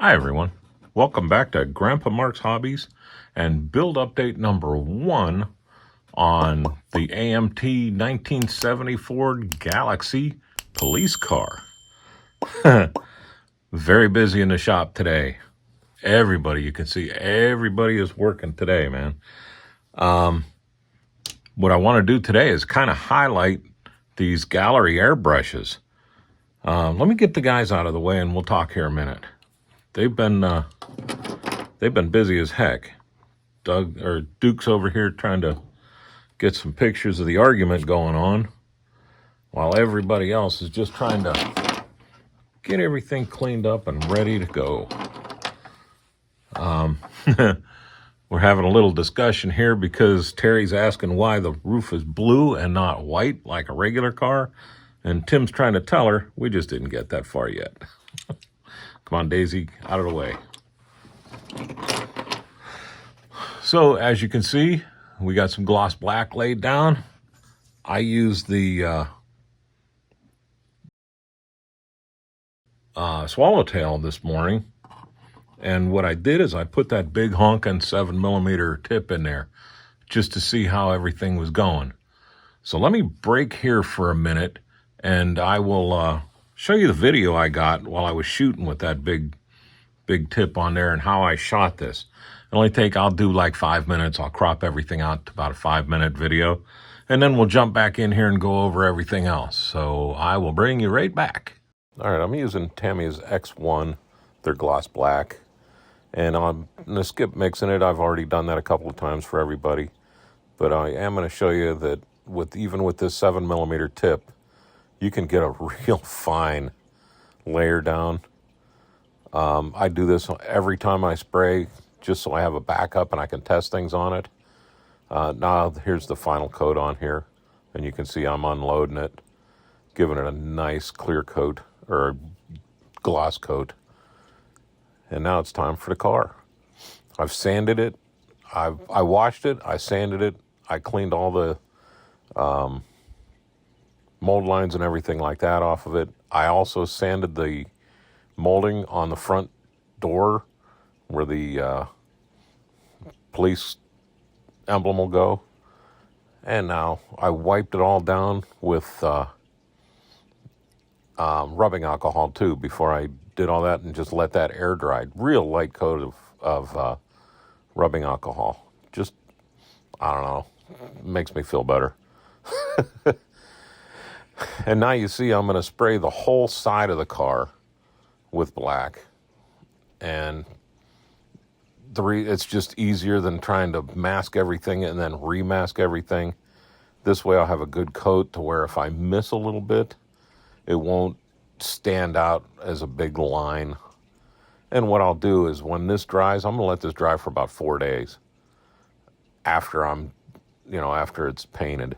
Hi everyone, welcome back to Grandpa Mark's Hobbies and build update number 1 on the AMT 1970 Ford Galaxy police car. Very busy in the shop today. Everybody, you can see everybody is working today, man. What I want to do today is kind of highlight these gallery airbrushes. Let me get the guys out of the way and we'll talk here a minute. They've been busy as heck. Duke's over here trying to get some pictures of the argument going on, while everybody else is just trying to get everything cleaned up and ready to go. We're having a little discussion here because Teri's asking why the roof is blue and not white like a regular car, and Tim's trying to tell her we just didn't get that far yet. Come on, Daisy, out of the way. So, as you can see, we got some gloss black laid down. I used the Swallowtail this morning. And what I did is I put that big honkin' 7mm tip in there just to see how everything was going. So let me break here for a minute and I will show you the video I got while I was shooting with that big tip on there and how I shot this. I'll do like 5 minutes. I'll crop everything out to about a 5-minute video. And then we'll jump back in here and go over everything else. So I will bring you right back. All right, I'm using Tammy's X1. They're gloss black. And I'm going to skip mixing it. I've already done that a couple of times for everybody. But I am going to show you that even with this 7mm tip, you can get a real fine layer down. I do this every time I spray, just so I have a backup and I can test things on it. Now here's the final coat on here, and you can see I'm unloading it, giving it a nice clear coat, or gloss coat. And now it's time for the car. I've sanded it, I washed it, I sanded it, I cleaned all the mold lines and everything like that off of it. I also sanded the molding on the front door where the police emblem will go. And now I wiped it all down with rubbing alcohol too before I did all that, and just let that air dry. Real light coat of rubbing alcohol. Just, I don't know, makes me feel better. And now you see I'm going to spray the whole side of the car with black, and it's just easier than trying to mask everything and then remask everything. This way I'll have a good coat to where if I miss a little bit, it won't stand out as a big line. And what I'll do is when this dries, I'm going to let this dry for about 4 days after after it's painted.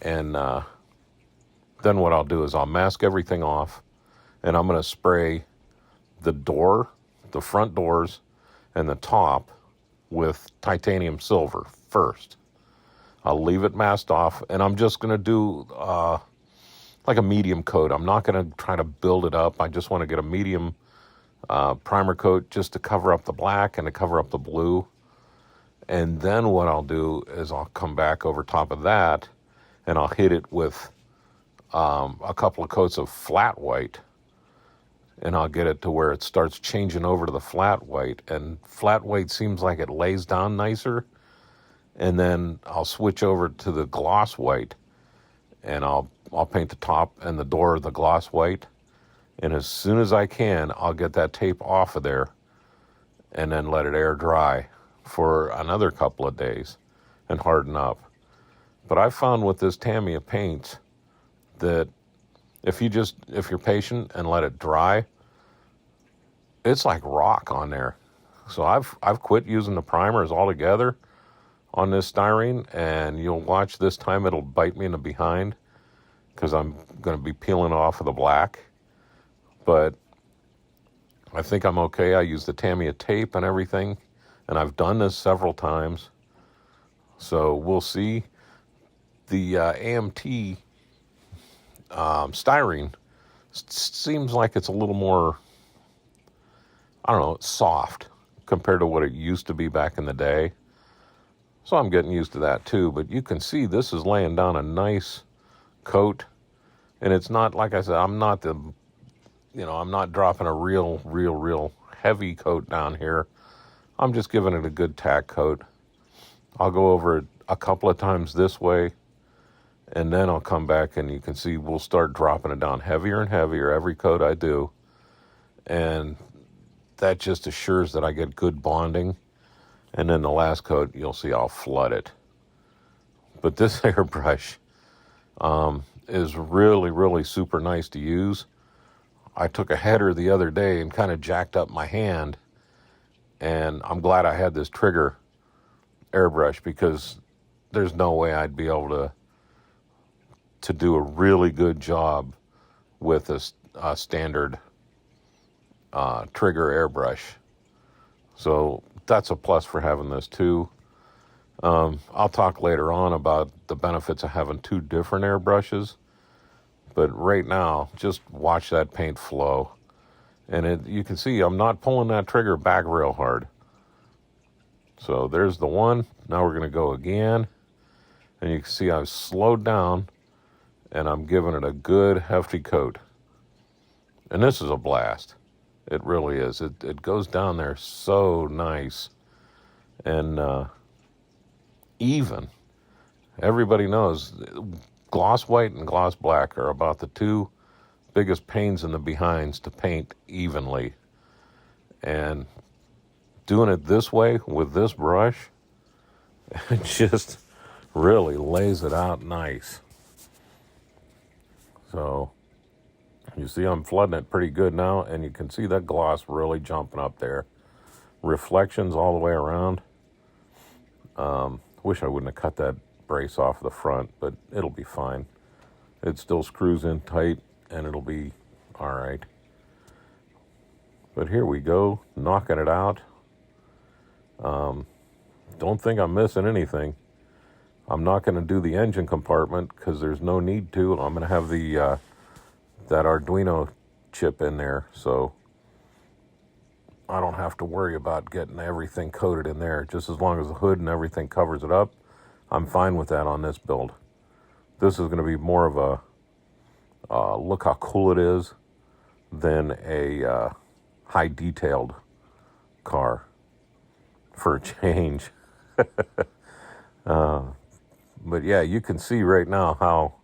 And then what I'll do is I'll mask everything off, and I'm going to spray the front doors, and the top with titanium silver first. I'll leave it masked off, and I'm just going to do like a medium coat. I'm not going to try to build it up. I just want to get a medium primer coat just to cover up the black and to cover up the blue. And then what I'll do is I'll come back over top of that, and I'll hit it with a couple of coats of flat white, and I'll get it to where it starts changing over to the flat white, and flat white seems like it lays down nicer. And then I'll switch over to the gloss white, and I'll paint the top and the door the gloss white, and as soon as I can, I'll get that tape off of there and then let it air dry for another couple of days and harden up. But I found with this Tamiya paint that if you're patient and let it dry, it's like rock on there. So I've quit using the primers altogether on this styrene, and you'll watch this time it'll bite me in the behind because I'm going to be peeling off of the black. But I think I'm okay. I use the Tamiya tape and everything, and I've done this several times. So we'll see. The AMT styrene seems like it's a little more, I don't know, it's soft compared to what it used to be back in the day. So I'm getting used to that too. But you can see this is laying down a nice coat. And it's not, like I said, I'm not dropping a real heavy coat down here. I'm just giving it a good tack coat. I'll go over it a couple of times this way, and then I'll come back and you can see we'll start dropping it down heavier and heavier every coat I do. And that just assures that I get good bonding. And then the last coat, you'll see I'll flood it. But this airbrush is really super nice to use. I took a header the other day and kind of jacked up my hand, and I'm glad I had this trigger airbrush, because there's no way I'd be able to do a really good job with a standard trigger airbrush. So that's a plus for having this too. I'll talk later on about the benefits of having two different airbrushes, but right now, just watch that paint flow. And you can see I'm not pulling that trigger back real hard. So there's the one. Now we're going to go again. And you can see I've slowed down, and I'm giving it a good hefty coat. And this is a blast. It really is. It goes down there so nice. And even. Everybody knows gloss white and gloss black are about the two biggest pains in the behinds to paint evenly. And doing it this way with this brush, it just really lays it out nice. So you see I'm flooding it pretty good now, and you can see that gloss really jumping up there. Reflections all the way around. Wish I wouldn't have cut that brace off the front, but it'll be fine. It still screws in tight, and it'll be all right. But here we go, knocking it out. Don't think I'm missing anything. I'm not going to do the engine compartment because there's no need to. I'm going to have the that Arduino chip in there, so I don't have to worry about getting everything coated in there. Just as long as the hood and everything covers it up, I'm fine with that on this build. This is going to be more of a look how cool it is than a high detailed car, for a change. But yeah, you can see right now how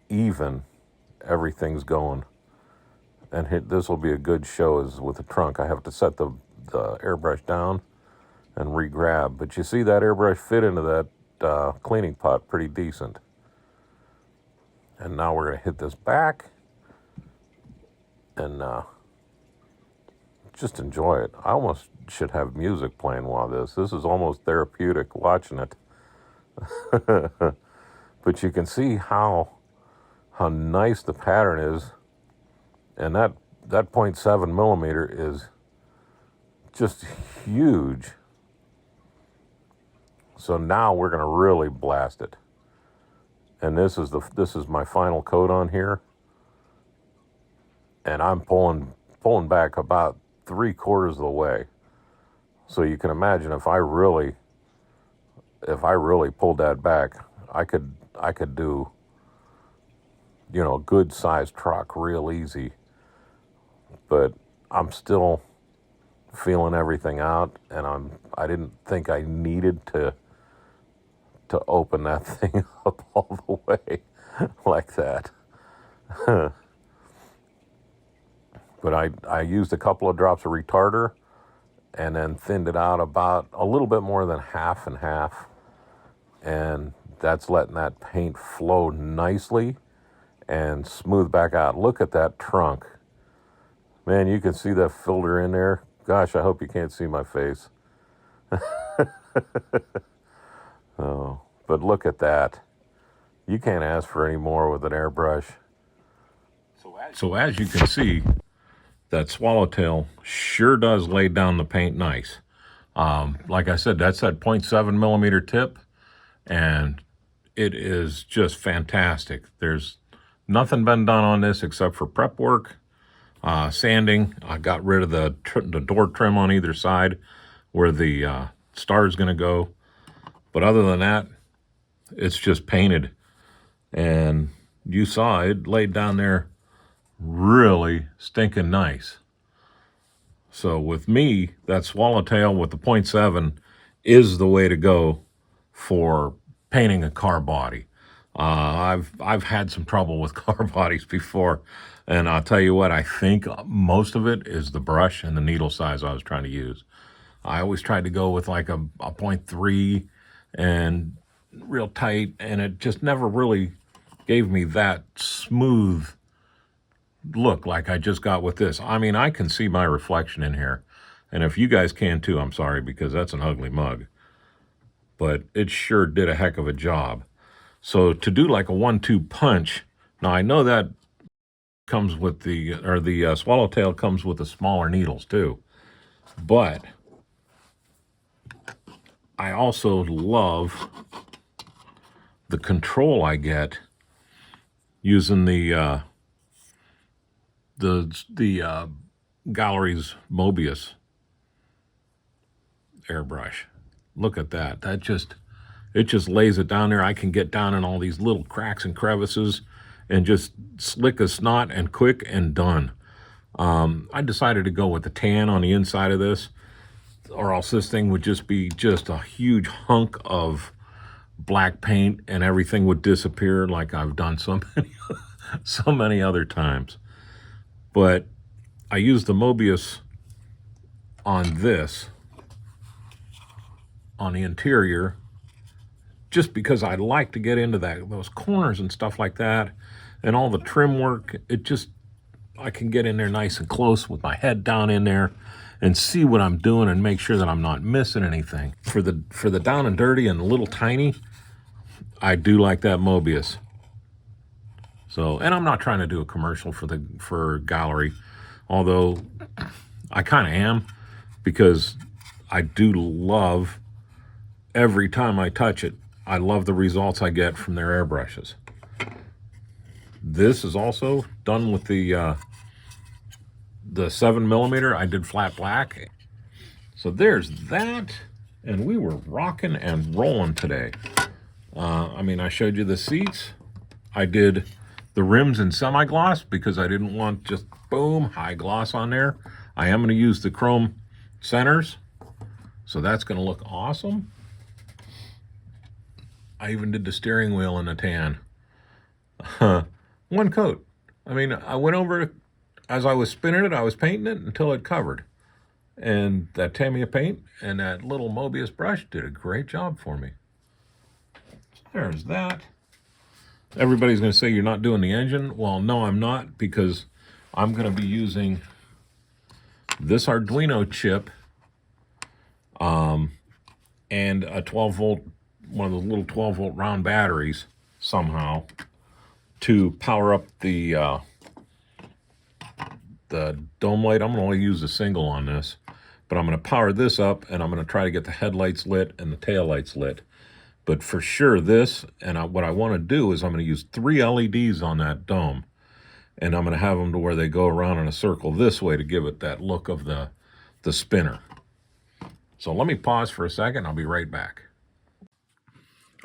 even everything's going. And this will be a good show as with the trunk. I have to set the airbrush down and re-grab. But you see that airbrush fit into that cleaning pot pretty decent. And now we're going to hit this back and just enjoy it. I almost should have music playing while this is almost therapeutic watching it. But you can see how nice the pattern is, and that 0.7 millimeter is just huge. So now we're going to really blast it. And this is my final coat on here, and I'm pulling back about 3/4 of the way. So you can imagine if I really pulled that back, I could do, a good sized truck real easy. But I'm still feeling everything out, and I didn't think I needed to open that thing up all the way like that. But I used a couple of drops of retarder and then thinned it out about a little bit more than half and half. And that's letting that paint flow nicely and smooth back out. Look at that trunk. Man, you can see that filter in there. Gosh, I hope you can't see my face. Oh, but look at that. You can't ask for any more with an airbrush. So as you can see, that Swallowtail sure does lay down the paint nice. Like I said, that's that 0.7 millimeter tip, and it is just fantastic. There's nothing been done on this except for prep work. Sanding, I got rid of the door trim on either side where the star is going to go. But other than that, it's just painted. And you saw it laid down there really stinking nice. So with me, that Swallowtail with the 0.7 is the way to go for painting a car body. I've had some trouble with car bodies before, and I'll tell you what, I think most of it is the brush and the needle size I was trying to use. I always tried to go with like a 0.3 and real tight, and it just never really gave me that smooth look like I just got with this. I mean, I can see my reflection in here, and if you guys can too, I'm sorry, because that's an ugly mug. But it sure did a heck of a job. So to do like a 1-2 punch, now I know that comes with the Swallowtail comes with the smaller needles too, but I also love the control I get using the Gallery's Mobius airbrush. Look at that. It just lays it down there. I can get down in all these little cracks and crevices and just slick as snot and quick and done. I decided to go with the tan on the inside of this, or else this thing would just be just a huge hunk of black paint and everything would disappear like I've done so many other times. But I used the Mobius on this, on the interior, just because I like to get into those corners and stuff like that, and all the trim work. I can get in there nice and close with my head down in there and see what I'm doing and make sure that I'm not missing anything. For the down and dirty and the little tiny, I do like that Mobius. So, and I'm not trying to do a commercial for Gallery, although I kind of am, because I do love, every time I touch it, I love the results I get from their airbrushes. This is also done with the 7mm. I did flat black. So there's that, and we were rocking and rolling today. I mean, I showed you the seats. I did the rims in semi-gloss because I didn't want just boom, high gloss on there. I am going to use the chrome centers, so that's going to look awesome. I even did the steering wheel in a tan. One coat. I mean, I went over it, as I was spinning it, I was painting it until it covered. And that Tamiya paint and that little Mobius brush did a great job for me. So there's that. Everybody's going to say you're not doing the engine. Well, no, I'm not, because I'm going to be using this Arduino chip and a 12-volt, one of those little 12-volt round batteries somehow to power up the dome light. I'm going to only use a single on this, but I'm going to power this up, and I'm going to try to get the headlights lit and the tail lights lit. But for sure this, and what I want to do is I'm going to use 3 LEDs on that dome, and I'm going to have them to where they go around in a circle this way to give it that look of the spinner. So let me pause for a second. I'll be right back.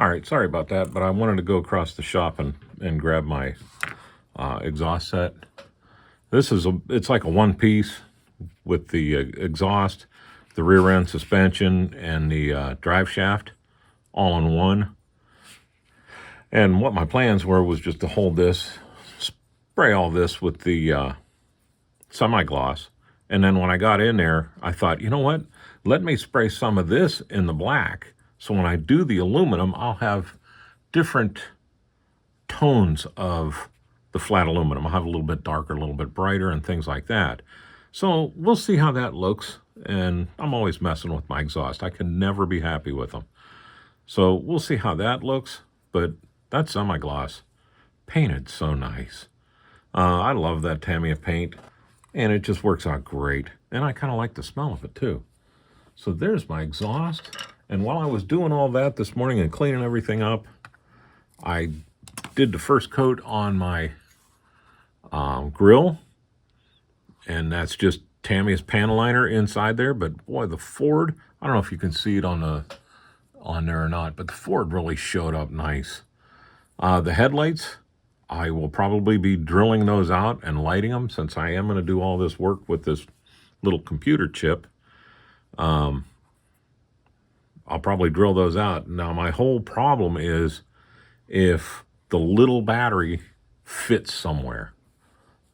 All right, sorry about that, but I wanted to go across the shop and grab my exhaust set. It's like a one-piece with the exhaust, the rear end suspension, and the drive shaft all in one. And what my plans were was just to hold this, spray all this with the semi-gloss, and then when I got in there, I thought, you know what? Let me spray some of this in the black, so when I do the aluminum, I'll have different tones of the flat aluminum. I'll have a little bit darker, a little bit brighter, and things like that. So we'll see how that looks, and I'm always messing with my exhaust. I can never be happy with them. So we'll see how that looks, but that semi-gloss painted so nice. I love that Tamiya paint, and it just works out great. And I kind of like the smell of it too. So there's my exhaust. And while I was doing all that this morning and cleaning everything up, I did the first coat on my grill. and that's just Tammy's panel liner inside there. But boy, the Ford, I don't know if you can see it on there or not, but the Ford really showed up nice. The headlights, I will probably be drilling those out and lighting them, since I am going to do all this work with this little computer chip. I'll probably drill those out. Now, my whole problem is if the little battery fits somewhere.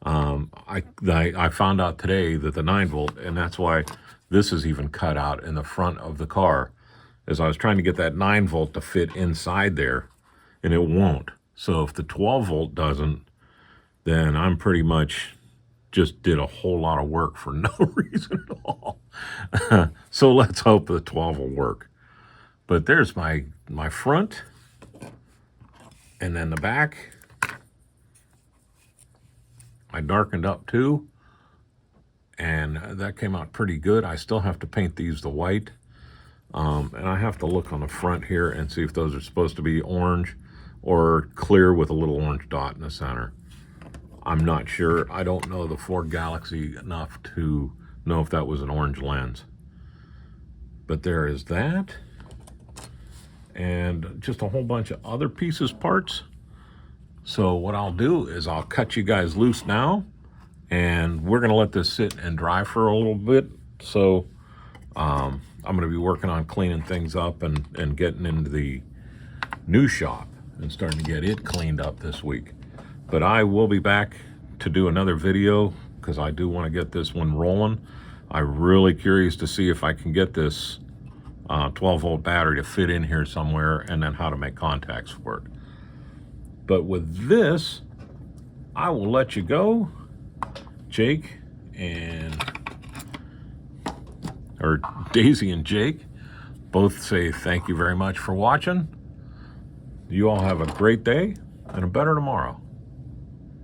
I found out today that the 9-volt, and that's why this is even cut out in the front of the car, is I was trying to get that 9-volt to fit inside there, and it won't. So if the 12-volt doesn't, then I'm pretty much just did a whole lot of work for no reason at all. So let's hope the 12 will work. But there's my front, and then the back. I darkened up too, and that came out pretty good. I still have to paint these the white, and I have to look on the front here and see if those are supposed to be orange or clear with a little orange dot in the center. I'm not sure. I don't know the Ford Galaxy enough to know if that was an orange lens. But there is that, and just a whole bunch of other pieces, parts. So what I'll do is I'll cut you guys loose now, and we're going to let this sit and dry for a little bit. So I'm going to be working on cleaning things up and getting into the new shop and starting to get it cleaned up this week. But I will be back to do another video because I do want to get this one rolling. I'm really curious to see if I can get this 12-volt battery to fit in here somewhere, and then how to make contacts for it. But with this, I will let you go. Jake or Daisy and Jake both say thank you very much for watching. You all have a great day and a better tomorrow.